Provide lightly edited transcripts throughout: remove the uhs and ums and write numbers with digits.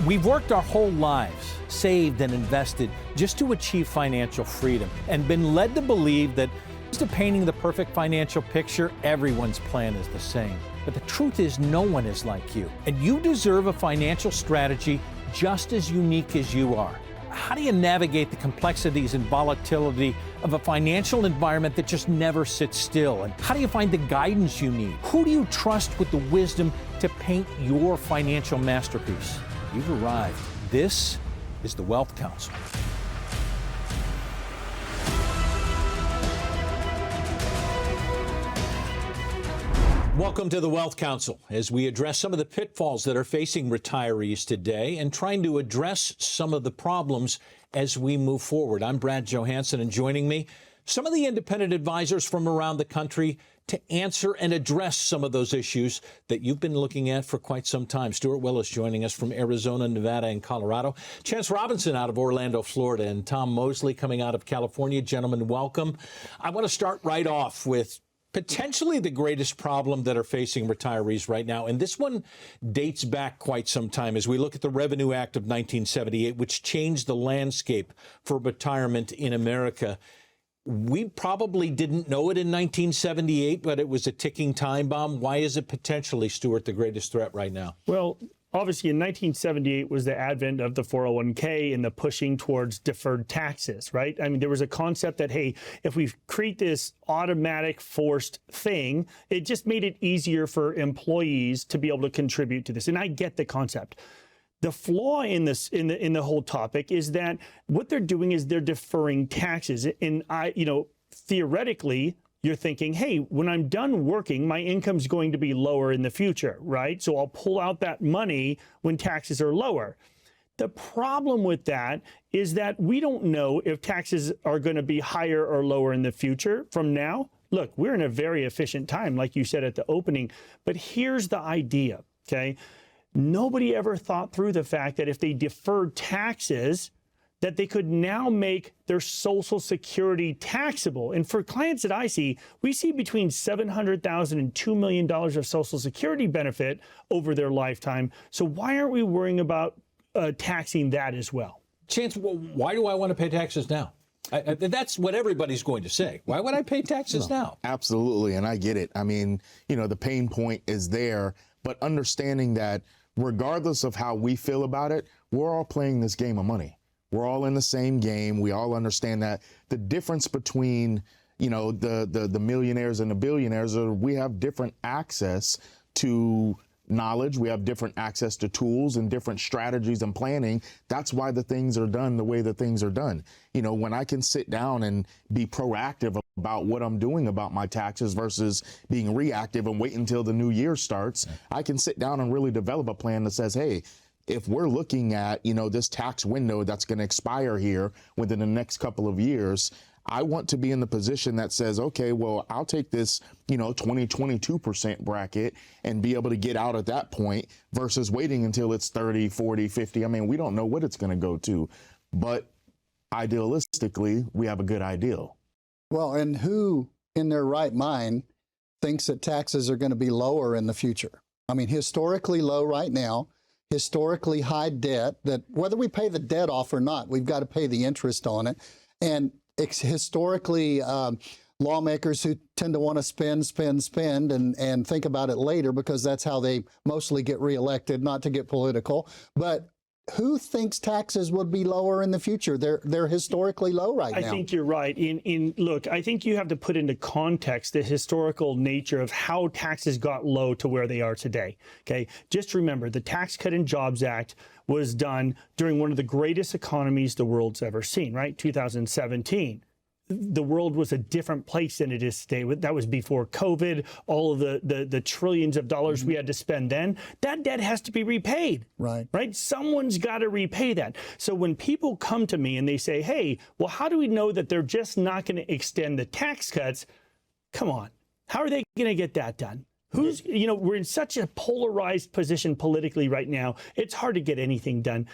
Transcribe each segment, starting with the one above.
We've worked our whole lives, saved and invested just to achieve financial freedom, and been led to believe that instead of painting the perfect financial picture, everyone's plan is the same. But the truth is, no one is like you, and you deserve a financial strategy just as unique as you are. How do you navigate the complexities and volatility of a financial environment that just never sits still? And how do you find the guidance you need? Who do you trust with the wisdom to paint your financial masterpiece? You've arrived. This is the Wealth Council. Welcome to the Wealth Council as we address some of the pitfalls that are facing retirees today and trying to address some of the problems as we move forward. I'm Brad Johansson, and joining me, some of the independent advisors from around the country to answer and address some of those issues that you've been looking at for quite some time. Stuart Willis joining us from Arizona, Nevada, and Colorado. Chance Robinson out of Orlando, Florida, and Tom Mosley coming out of California. Gentlemen, welcome. I want to start right off with potentially the greatest problem that are facing retirees right now. And this one dates back quite some time as we look at the Revenue Act of 1978, which changed the landscape for retirement in America. We probably didn't know it in 1978, but it was a ticking time bomb. Why is it potentially, Stuart, the greatest threat right now? Well, obviously, in 1978 was the advent of the 401k and the pushing towards deferred taxes, right? I mean, there was a concept that, hey, if we create this automatic forced thing, it just made it easier for employees to be able to contribute to this. And I get the concept. The flaw in this, in the whole topic, is that what they're doing is they're deferring taxes. And theoretically, you're thinking, hey, when I'm done working, my income's going to be lower in the future, right? So I'll pull out that money when taxes are lower. The problem with that is that we don't know if taxes are going to be higher or lower in the future from now. Look, we're in a very efficient time, like you said at the opening, but here's the idea, okay? Nobody ever thought through the fact that if they deferred taxes, that they could now make their Social Security taxable. And for clients that I see, we see between $700,000 and $2 million of Social Security benefit over their lifetime. So why aren't we worrying about taxing that as well? Chance, why do I want to pay taxes now? That's what everybody's going to say. Why would I pay taxes now? Absolutely, and I get it. I mean, the pain point is there, but understanding that regardless of how we feel about it, we're all playing this game of money. We're all in the same game. We all understand that the difference between, the millionaires and the billionaires are we have different access to knowledge. We have different access to tools and different strategies and planning. That's why the things are done the way the things are done. When I can sit down and be proactive about what I'm doing about my taxes versus being reactive and wait until the new year starts, I can sit down and really develop a plan that says, hey, if we're looking at, this tax window that's going to expire here within the next couple of years, I want to be in the position that says, okay, well, I'll take this, 22% bracket and be able to get out at that point versus waiting until it's 30, 40, 50. I mean, we don't know what it's going to go to, but idealistically, we have a good ideal. Well, and who in their right mind thinks that taxes are going to be lower in the future? I mean, historically low right now, historically high debt, that whether we pay the debt off or not, we've got to pay the interest on it. And historically, lawmakers who tend to want to spend, and think about it later because that's how they mostly get reelected, not to get political. But who thinks taxes would be lower in the future? They're historically low right now. I think you're right. Look, I think you have to put into context the historical nature of how taxes got low to where they are today. Okay, just remember the Tax Cut and Jobs Act was done during one of the greatest economies the world's ever seen, right? 2017. The world was a different place than it is today. That was before COVID, all of the trillions of dollars we had to spend then. That debt has to be repaid. Right. Someone's got to repay that. So when people come to me and they say, hey, well, how do we know that they're just not going to extend the tax cuts? Come on. How are they going to get that done? We're in such a polarized position politically right now. It's hard to get anything done.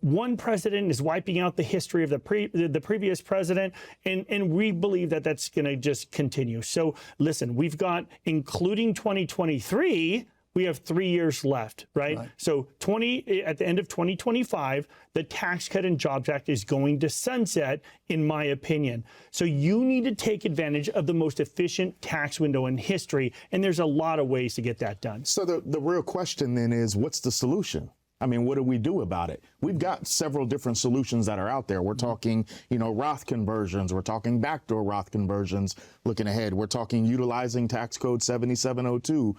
One president is wiping out the history of the previous president, and we believe that that's going to just continue. So listen, we've got, including 2023, we have 3 years left, right? So at the end of 2025, the Tax Cut and Jobs Act is going to sunset, in my opinion. So you need to take advantage of the most efficient tax window in history, and there's a lot of ways to get that done. So the real question then is, what's the solution? I mean, what do we do about it? We've got several different solutions that are out there. We're talking, Roth conversions. We're talking backdoor Roth conversions looking ahead. We're talking utilizing tax code 7702,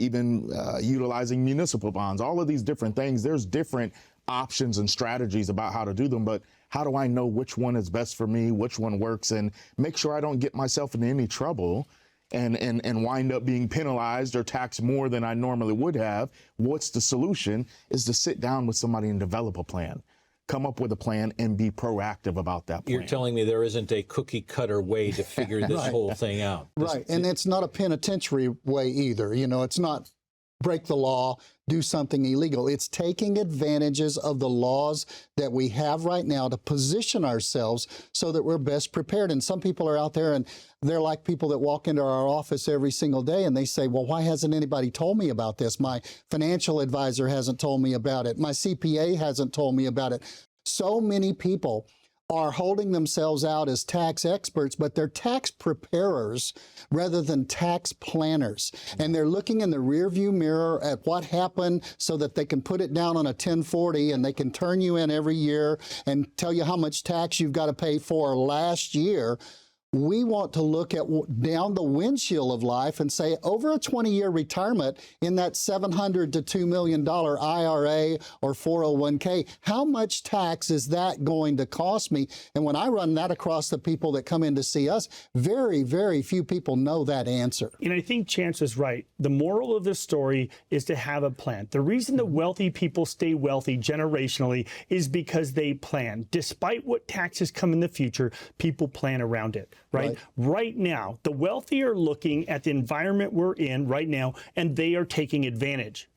even utilizing municipal bonds, all of these different things. There's different options and strategies about how to do them. But how do I know which one is best for me, which one works, and make sure I don't get myself into any trouble and wind up being penalized or taxed more than I normally would have? What's the solution? Is to sit down with somebody and develop a plan, come up with a plan, and be proactive about that plan. You're telling me there isn't a cookie cutter way to figure this whole thing out. Right, and it's not a penitentiary way either. It's not break the law, do something illegal. It's taking advantages of the laws that we have right now to position ourselves so that we're best prepared. And some people are out there and they're like people that walk into our office every single day and they say, well, why hasn't anybody told me about this? My financial advisor hasn't told me about it. My CPA hasn't told me about it. So many people are holding themselves out as tax experts, but they're tax preparers rather than tax planners. And they're looking in the rearview mirror at what happened so that they can put it down on a 1040 and they can turn you in every year and tell you how much tax you've got to pay for last year. We want to look at down the windshield of life and say, over a 20-year retirement in that $700 to $2 million IRA or 401k, how much tax is that going to cost me? And when I run that across the people that come in to see us, very, very few people know that answer. And I think Chance is right. The moral of this story is to have a plan. The reason the wealthy people stay wealthy generationally is because they plan. Despite what taxes come in the future, people plan around it. Right now, the wealthy are looking at the environment we're in right now, and they are taking advantage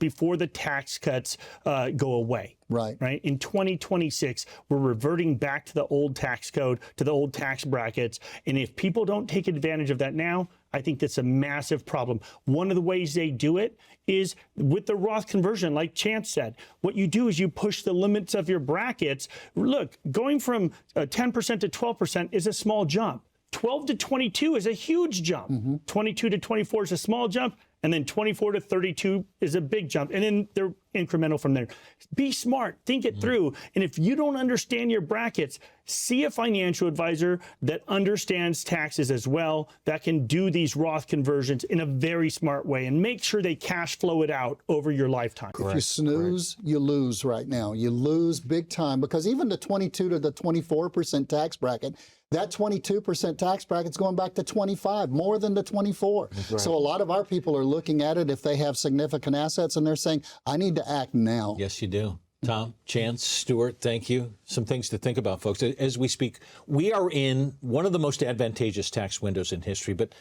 before the tax cuts go away. Right. In 2026, we're reverting back to the old tax code, to the old tax brackets. And if people don't take advantage of that now, I think that's a massive problem. One of the ways they do it is with the Roth conversion, like Chance said. What you do is you push the limits of your brackets. Look, going from 10% to 12% is a small jump. 12 to 22 is a huge jump. 22 to 24 is a small jump. And then 24 to 32 is a big jump. And then they're incremental from there. Be smart. Think it through. And if you don't understand your brackets, see a financial advisor that understands taxes as well, that can do these Roth conversions in a very smart way and make sure they cash flow it out over your lifetime. If you snooze, you lose right now. You lose big time, because even the 22 to the 24% tax bracket, that 22% tax bracket's going back to 25, more than the 24. So a lot of our people are looking at it if they have significant assets and they're saying, I need to act now. Yes, you do. Tom, Chance, Stuart, thank you. Some things to think about, folks. As we speak, we are in one of the most advantageous tax windows in history, but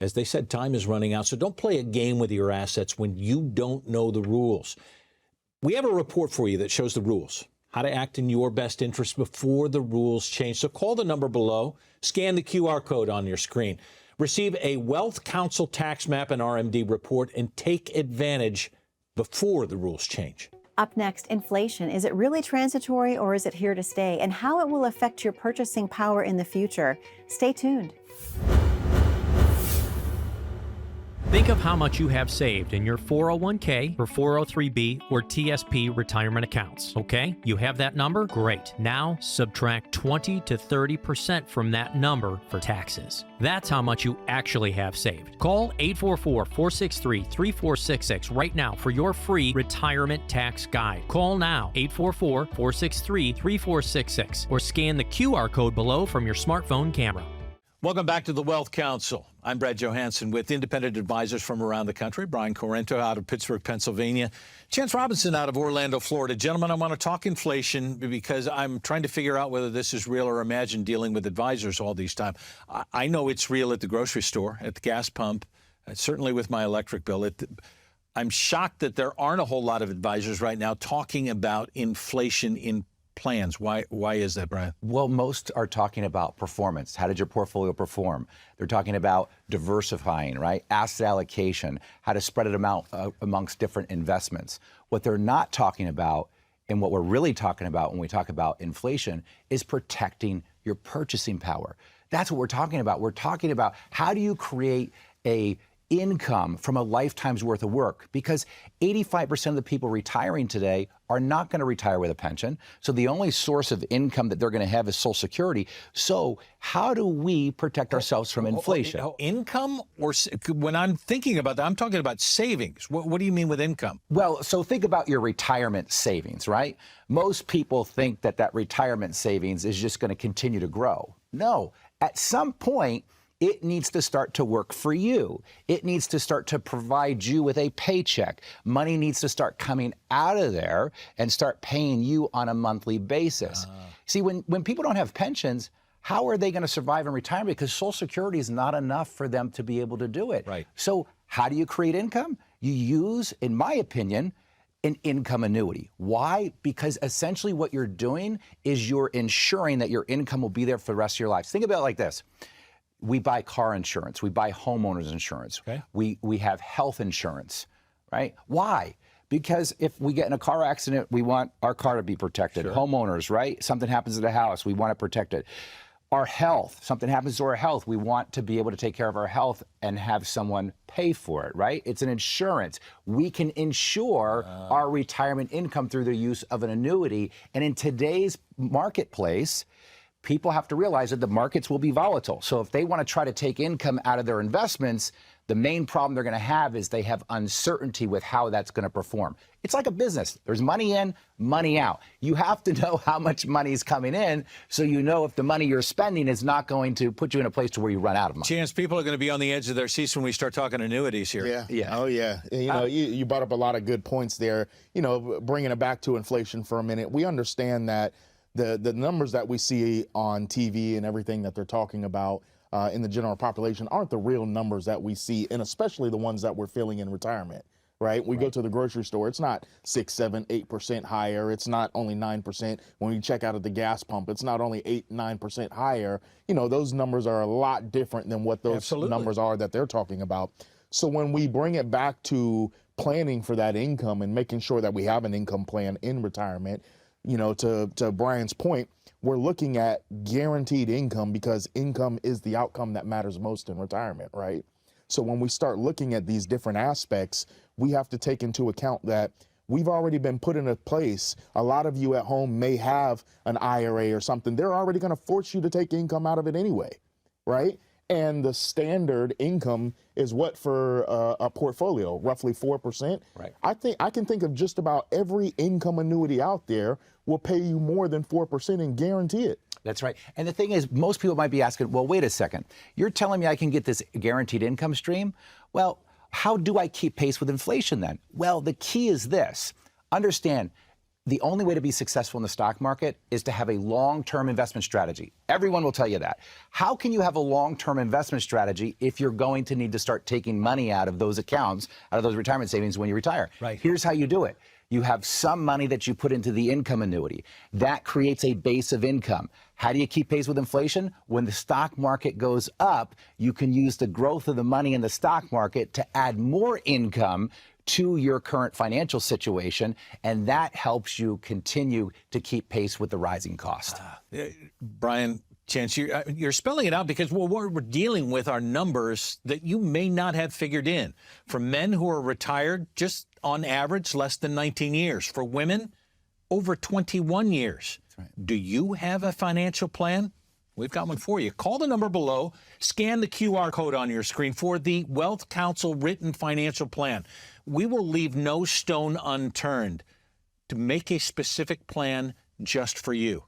as they said, time is running out. So don't play a game with your assets when you don't know the rules. We have a report for you that shows the rules, how to act in your best interest before the rules change. So call the number below, scan the QR code on your screen, receive a Wealth Council tax map and RMD report, and take advantage before the rules change. Up next, inflation. Is it really transitory or is it here to stay? And how it will affect your purchasing power in the future. Stay tuned. Think of how much you have saved in your 401k or 403b or TSP retirement accounts, okay? You have that number? Great. Now subtract 20 to 30% from that number for taxes. That's how much you actually have saved. Call 844-463-3466 right now for your free retirement tax guide. Call now, 844-463-3466, or scan the QR code below from your smartphone camera. Welcome back to the Wealth Council. I'm Brad Johansson with independent advisors from around the country. Brian Corrento out of Pittsburgh, Pennsylvania. Chance Robinson out of Orlando, Florida. Gentlemen, I want to talk inflation because I'm trying to figure out whether this is real or imagined dealing with advisors all these time. I know it's real at the grocery store, at the gas pump, certainly with my electric bill. I'm shocked that there aren't a whole lot of advisors right now talking about inflation in plans. Why is that, Brian? Well, most are talking about performance. How did your portfolio perform? They're talking about diversifying, right? Asset allocation, how to spread it amongst different investments. What they're not talking about, and what we're really talking about when we talk about inflation, is protecting your purchasing power. That's what we're talking about. We're talking about how do you create a income from a lifetime's worth of work, because 85% of the people retiring today are not going to retire with a pension. So the only source of income that they're going to have is Social Security. So how do we protect ourselves from inflation? Income, or when I'm thinking about that, I'm talking about savings. What do you mean with income? Well, so think about your retirement savings, right? Most people think that that retirement savings is just going to continue to grow. No, at some point, it needs to start to work for you. It needs to start to provide you with a paycheck. Money needs to start coming out of there and start paying you on a monthly basis. See, when people don't have pensions, how are they going to survive in retirement? Because Social Security is not enough for them to be able to do it. Right. So how do you create income? You use, in my opinion, an income annuity. Why? Because essentially what you're doing is you're ensuring that your income will be there for the rest of your life. Think about it like this. We buy car insurance. We buy homeowners insurance. Okay. We have health insurance, right? Why? Because if we get in a car accident, we want our car to be protected. Sure. Homeowners, right? Something happens to the house, we want to protect it. Our health, something happens to our health, we want to be able to take care of our health and have someone pay for it, right? It's an insurance. We can insure our retirement income through the use of an annuity. And in today's marketplace, people have to realize that the markets will be volatile. So if they want to try to take income out of their investments, the main problem they're going to have is they have uncertainty with how that's going to perform. It's like a business. There's money in, money out. You have to know how much money is coming in so you know if the money you're spending is not going to put you in a place to where you run out of money. Chance, people are going to be on the edge of their seats when we start talking annuities here. Yeah. Oh, yeah. You know, you brought up a lot of good points there. You know, bringing it back to inflation for a minute, we understand that the numbers that we see on TV and everything that they're talking about in the general population aren't the real numbers that we see, and especially the ones that we're feeling in retirement, right? We go to the grocery store, it's not 6, 7, 8% higher. It's not only 9%. When we check out at the gas pump, it's not only 8, 9% higher. You know, those numbers are a lot different than what those numbers are that they're talking about. So when we bring it back to planning for that income and making sure that we have an income plan in retirement, you know, to Brian's point, we're looking at guaranteed income because income is the outcome that matters most in retirement, right? So when we start looking at these different aspects, we have to take into account that we've already been put in a place. A lot of you at home may have an IRA or something. They're already going to force you to take income out of it anyway, right? And the standard income is what for a portfolio, roughly 4%. Right. I can think of just about every income annuity out there will pay you more than 4% and guarantee it. That's right. And the thing is, most people might be asking, well, wait a second. You're telling me I can get this guaranteed income stream? Well, how do I keep pace with inflation then? Well, the key is this. Understand, the only way to be successful in the stock market is to have a long-term investment strategy. Everyone will tell you that. How can you have a long-term investment strategy if you're going to need to start taking money out of those accounts, out of those retirement savings when you retire? Right. Here's how you do it. You have some money that you put into the income annuity. That creates a base of income. How do you keep pace with inflation? When the stock market goes up, you can use the growth of the money in the stock market to add more income to your current financial situation, and that helps you continue to keep pace with the rising cost. Brian, Chance, you're spelling it out because what we're dealing with are numbers that you may not have figured in. For men who are retired, just on average, less than 19 years. For women, over 21 years. That's right. Do you have a financial plan? We've got one for you. Call the number below, scan the QR code on your screen for the Wealth Council written financial plan. We will leave no stone unturned to make a specific plan just for you.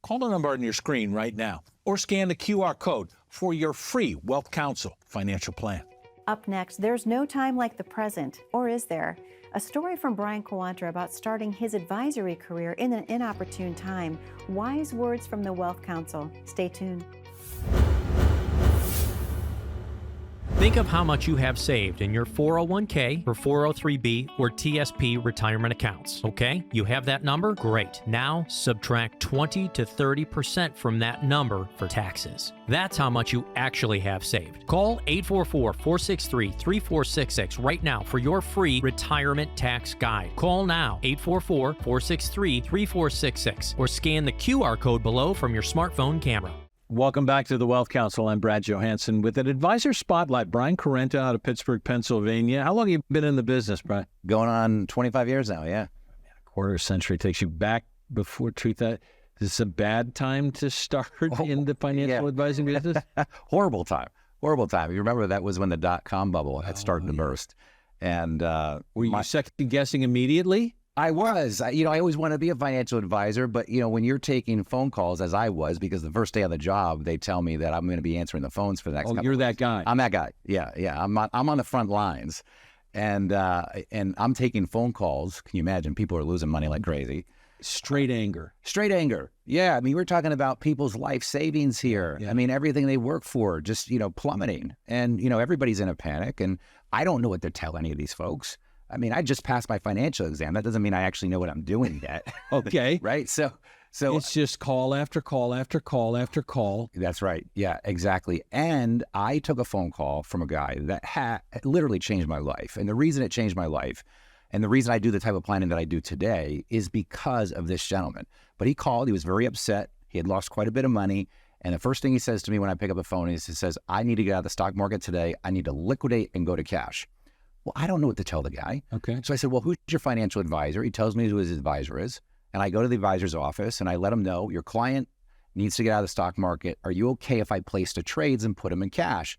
Call the number on your screen right now or scan the QR code for your free Wealth Council financial plan. Up next, there's no time like the present, or is there? A story from Brian Coantra about starting his advisory career in an inopportune time. Wise words from the Wealth Council. Stay tuned. Think of how much you have saved in your 401k or 403b or TSP retirement accounts, okay? You have that number? Great. Now subtract 20 to 30% from that number for taxes. That's how much you actually have saved. Call 844-463-3466 right now for your free retirement tax guide. Call now, 844-463-3466, or scan the QR code below from your smartphone camera. Welcome back to the Wealth Council. I'm Brad Johansson with an advisor spotlight. Brian Correnta out of Pittsburgh, Pennsylvania. How long have you been in the business, Brian? Going on 25 years now, yeah. A quarter century takes you back before truth. Is this a bad time to start in the financial advising business? Horrible time. Horrible time. You remember that was when the dot-com bubble had started to burst. And were you second guessing immediately? I was. I always wanted to be a financial advisor, but when you're taking phone calls, as I was, because the first day on the job, they tell me that I'm going to be answering the phones for the next couple you're of that weeks. guy. I'm that guy. Yeah. I'm on the front lines, and I'm taking phone calls. Can you imagine? People are losing money like crazy. Straight anger. Straight anger. Yeah. I mean, we're talking about people's life savings here. Yeah. I mean, everything they work for just plummeting, and everybody's in a panic, and I don't know what to tell any of these folks. I mean, I just passed my financial exam. That doesn't mean I actually know what I'm doing yet. Okay. Right? So it's just call after call after call after call. That's right. Yeah, exactly. And I took a phone call from a guy that literally changed my life. And the reason it changed my life, and the reason I do the type of planning that I do today, is because of this gentleman. But he called. He was very upset. He had lost quite a bit of money. And the first thing he says to me when I pick up the phone is he says, I need to get out of the stock market today. I need to liquidate and go to cash. Well, I don't know what to tell the guy. Okay. So I said, well, who's your financial advisor? He tells me who his advisor is. And I go to the advisor's office and I let him know, your client needs to get out of the stock market. Are you okay if I place the trades and put them in cash?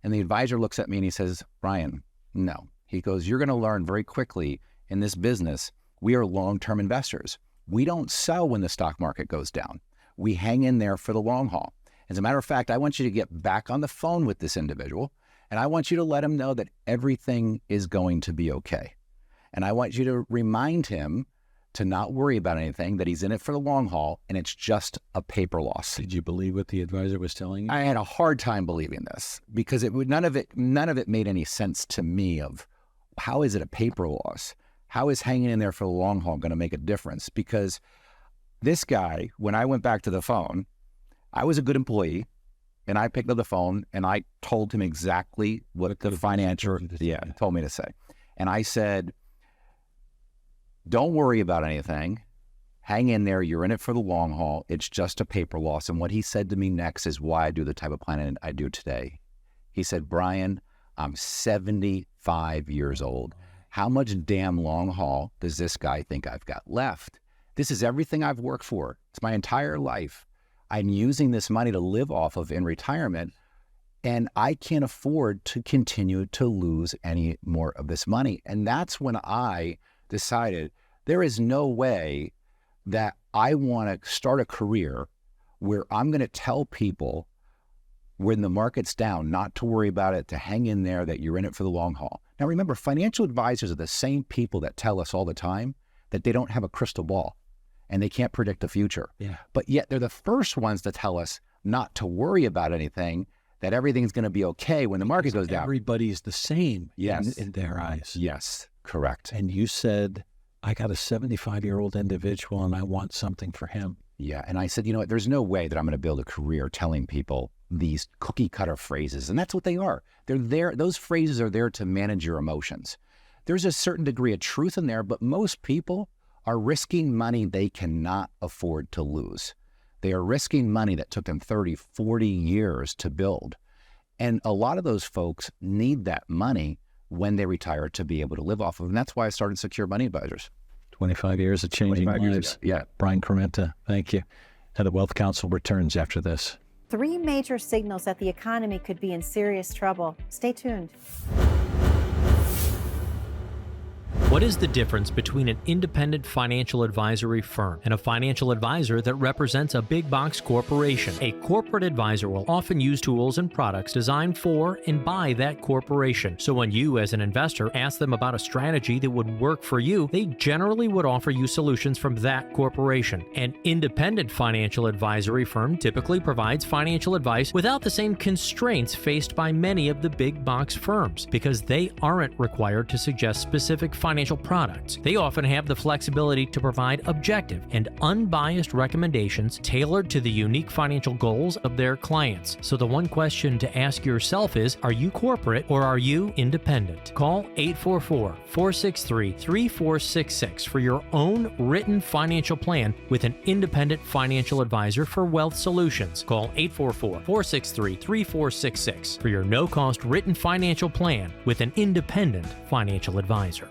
And the advisor looks at me and he says, Brian, no. He goes, you're going to learn very quickly in this business, we are long-term investors. We don't sell when the stock market goes down. We hang in there for the long haul. As a matter of fact, I want you to get back on the phone with this individual. And I want you to let him know that everything is going to be okay. And I want you to remind him to not worry about anything, that he's in it for the long haul, and it's just a paper loss. Did you believe what the advisor was telling you? I had a hard time believing this because none of it made any sense to me of how is it a paper loss? How is hanging in there for the long haul going to make a difference? Because this guy, when I went back to the phone, I was a good employee. And I picked up the phone and I told him exactly what the financial told me to say. And I said, don't worry about anything. Hang in there. You're in it for the long haul. It's just a paper loss. And what he said to me next is why I do the type of planning I do today. He said, Brian, I'm 75 years old. How much damn long haul does this guy think I've got left? This is everything I've worked for. It's my entire life. I'm using this money to live off of in retirement, and I can't afford to continue to lose any more of this money. And that's when I decided there is no way that I want to start a career where I'm going to tell people when the market's down not to worry about it, to hang in there, that you're in it for the long haul. Now, remember, financial advisors are the same people that tell us all the time that they don't have a crystal ball and they can't predict the future. Yeah. But yet they're the first ones to tell us not to worry about anything, that everything's going to be okay when the market goes down. Everybody's the same Yes. in their eyes. Yes, correct. And you said, I got a 75-year-old individual and I want something for him. Yeah. And I said, you know what, there's no way that I'm going to build a career telling people these cookie cutter phrases. And that's what they are. They're there. Those phrases are there to manage your emotions. There's a certain degree of truth in there, but most people are risking money they cannot afford to lose. They are risking money that took them 30, 40 years to build. And a lot of those folks need that money when they retire to be able to live off of. And that's why I started Secure Money Advisors. 25 years of changing 25 years lives. ago. Yeah. Brian Corenta, thank you. And the Wealth Council returns after this. 3 major signals that the economy could be in serious trouble. Stay tuned. What is the difference between an independent financial advisory firm and a financial advisor that represents a big box corporation? A corporate advisor will often use tools and products designed for and by that corporation. So when you, as an investor, ask them about a strategy that would work for you, they generally would offer you solutions from that corporation. An independent financial advisory firm typically provides financial advice without the same constraints faced by many of the big box firms, because they aren't required to suggest specific financial products. They often have the flexibility to provide objective and unbiased recommendations tailored to the unique financial goals of their clients. So the one question to ask yourself is, are you corporate or are you independent? Call 844-463-3466 for your own written financial plan with an independent financial advisor for Wealth Solutions. Call 844-463-3466 for your no-cost written financial plan with an independent financial advisor.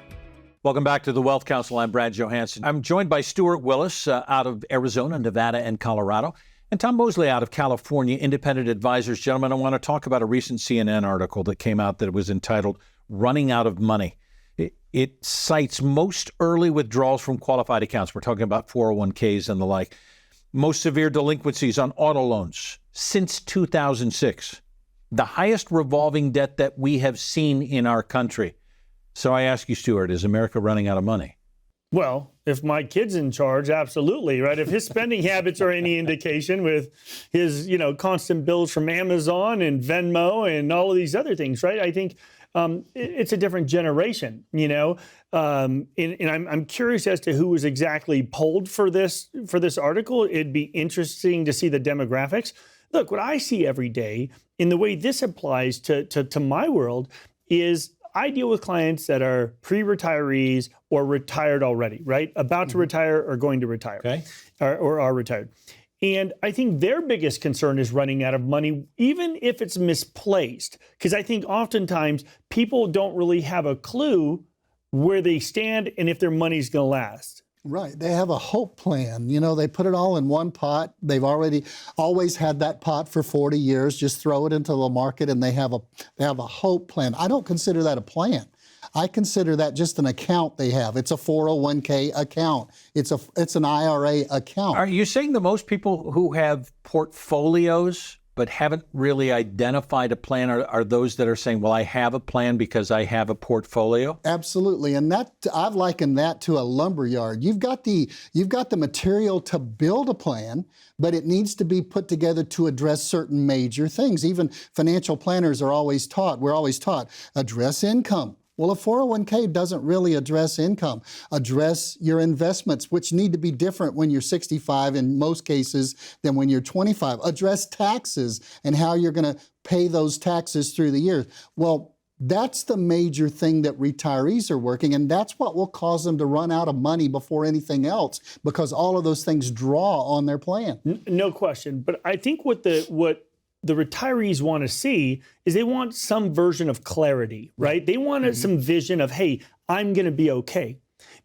Welcome back to the Wealth Council. I'm Brad Johansson. I'm joined by Stuart Willis out of Arizona, Nevada, and Colorado, and Tom Mosley out of California, independent advisors. Gentlemen, I want to talk about a recent CNN article that came out that was entitled Running Out of Money. It cites most early withdrawals from qualified accounts. We're talking about 401ks and the like. Most severe delinquencies on auto loans since 2006. The highest revolving debt that we have seen in our country. So I ask you, Stuart, is America running out of money? Well, if my kid's in charge, absolutely, right? If his spending habits are any indication, with his, constant bills from Amazon and Venmo and all of these other things, right? I think it's a different generation, and I'm curious as to who was exactly polled for this article. It'd be interesting to see the demographics. Look, what I see every day in the way this applies to my world is I deal with clients that are pre-retirees or retired already, right? About to retire or going to retire, okay, or are retired. And I think their biggest concern is running out of money, even if it's misplaced. Because I think oftentimes people don't really have a clue where they stand and if their money's going to last. Right. They have a hope plan. They put it all in one pot. They've always had that pot for 40 years. Just throw it into the market and they have a hope plan. I don't consider that a plan. I consider that just an account they have. It's a 401k account. It's an IRA account. Are you saying that most people who have portfolios but haven't really identified a plan are those that are saying, well, I have a plan because I have a portfolio? Absolutely. And I've likened that to a lumber yard. You've got the material to build a plan, but it needs to be put together to address certain major things. Even financial planners we're always taught, address income. Well, a 401k doesn't really address income. Address your investments, which need to be different when you're 65 in most cases than when you're 25. Address taxes and how you're going to pay those taxes through the year. Well, that's the major thing that retirees are working, and that's what will cause them to run out of money before anything else, because all of those things draw on their plan. No question. But I think what the retirees want to see is they want some version of clarity, right? They want some vision of, hey, I'm going to be okay.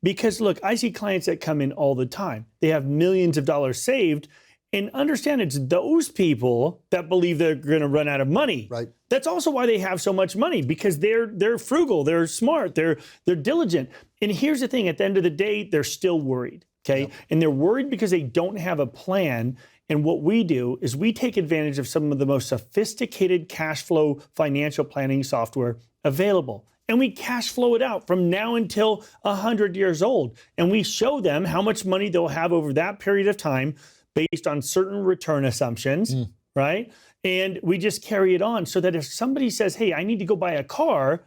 Because look, I see clients that come in all the time. They have millions of dollars saved, and understand it's those people that believe they're going to run out of money. Right. That's also why they have so much money, because they're frugal, they're smart, they're diligent. And here's the thing, at the end of the day, they're still worried, okay? Yep. And they're worried because they don't have a plan. And what we do is we take advantage of some of the most sophisticated cash flow financial planning software available. And we cash flow it out from now until 100 years old. And we show them how much money they'll have over that period of time based on certain return assumptions, right? And we just carry it on so that if somebody says, hey, I need to go buy a car,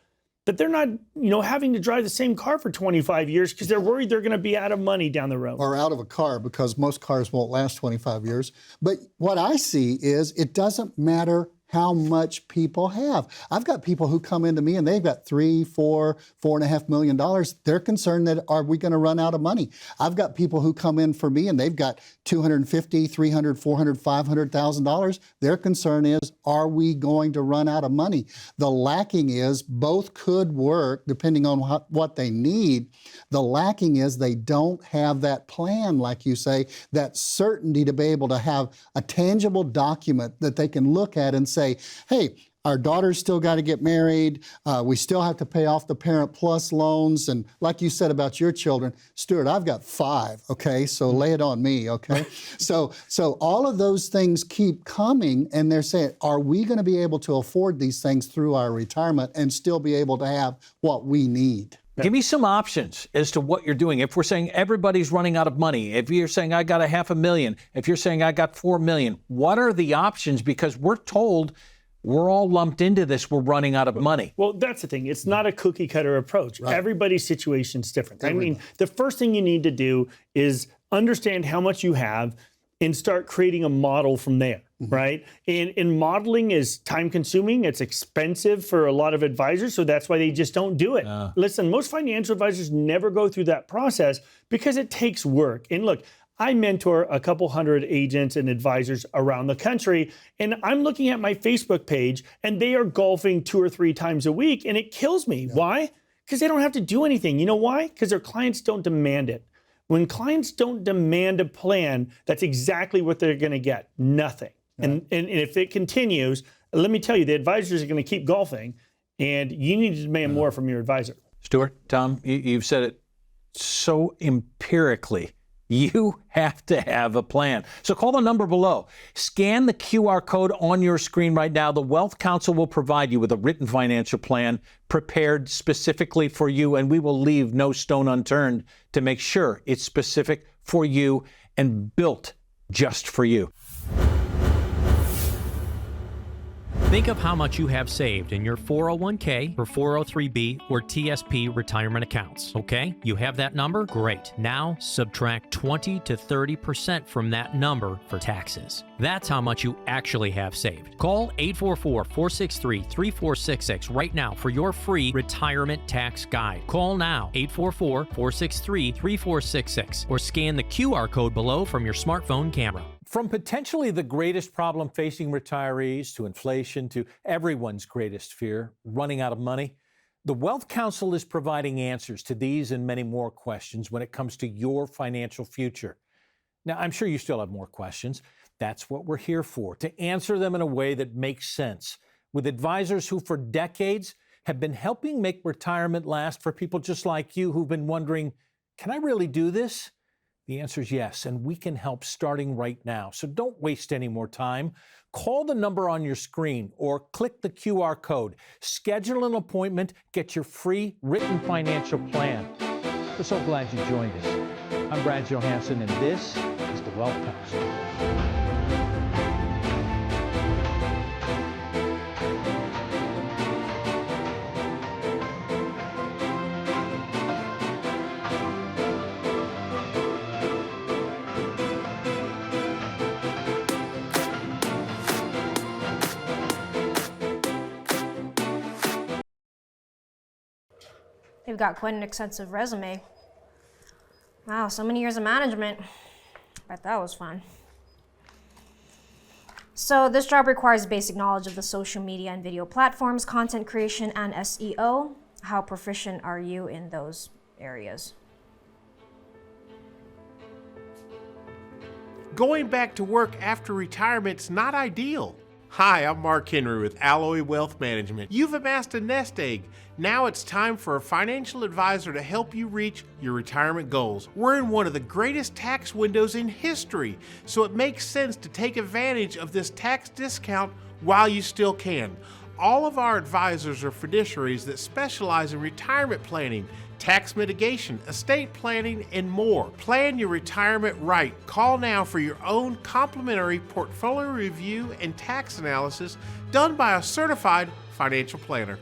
that they're not, having to drive the same car for 25 years because they're worried they're going to be out of money down the road. Or out of a car, because most cars won't last 25 years. But what I see is it doesn't matter how much people have. I've got people who come into me and they've got $3, $4, $4.5 million. They're concerned that, are we going to run out of money? I've got people who come in for me and they've got $250,000, $300,000, $400,000, $500,000. Their concern is, are we going to run out of money? The lacking is both could work depending on what they need. The lacking is they don't have that plan, like you say, that certainty to be able to have a tangible document that they can look at and say, hey, our daughter's still got to get married. We still have to pay off the Parent Plus loans. And like you said about your children, Stuart, I've got 5, okay? So lay it on me, okay? So all of those things keep coming, and they're saying, are we going to be able to afford these things through our retirement and still be able to have what we need? Give me some options as to what you're doing. If we're saying everybody's running out of money, if you're saying I got $500,000, if you're saying I got $4 million, what are the options? Because we're told we're all lumped into this. We're running out of money. Well, that's the thing. It's not a cookie cutter approach. Right. Everybody's situation's different. I mean, the first thing you need to do is understand how much you have and start creating a model from there, right? And modeling is time consuming. It's expensive for a lot of advisors, so that's why they just don't do it. Listen, most financial advisors never go through that process because it takes work. And look, I mentor a couple hundred agents and advisors around the country, and I'm looking at my Facebook page, and they are golfing 2 or 3 times a week, and it kills me. Why? Because they don't have to do anything. You know why? Because their clients don't demand it. When clients don't demand a plan, that's exactly what they're going to get, nothing. And if it continues, let me tell you, the advisors are going to keep golfing, and you need to demand more from your advisor. Stuart, Tom, you've said it so empirically. You have to have a plan. So call the number below. Scan the QR code on your screen right now. The Wealth Council will provide you with a written financial plan prepared specifically for you, and we will leave no stone unturned to make sure it's specific for you and built just for you. Think of how much you have saved in your 401k or 403b or TSP retirement accounts, okay? You have that number? Great. Now subtract 20 to 30% from that number for taxes. That's how much you actually have saved. Call 844-463-3466 right now for your free retirement tax guide. Call now, 844-463-3466, or scan the QR code below from your smartphone camera. From potentially the greatest problem facing retirees to inflation to everyone's greatest fear, running out of money, the Wealth Council is providing answers to these and many more questions when it comes to your financial future. Now, I'm sure you still have more questions. That's what we're here for, to answer them in a way that makes sense, with advisors who for decades have been helping make retirement last for people just like you who've been wondering, can I really do this? The answer is yes, and we can help starting right now. So don't waste any more time. Call the number on your screen or click the QR code. Schedule an appointment, get your free written financial plan. We're so glad you joined us. I'm Brad Johansson, and this is the Wealth Council. They've got quite an extensive resume. Wow, so many years of management. Bet that was fun. So this job requires basic knowledge of the social media and video platforms, content creation, and SEO. How proficient are you in those areas? Going back to work after retirement's not ideal. Hi, I'm Mark Henry with Alloy Wealth Management. You've amassed a nest egg. Now it's time for a financial advisor to help you reach your retirement goals. We're in one of the greatest tax windows in history, so it makes sense to take advantage of this tax discount while you still can. All of our advisors are fiduciaries that specialize in retirement planning, tax mitigation, estate planning, and more. Plan your retirement right. Call now for your own complimentary portfolio review and tax analysis done by a certified financial planner.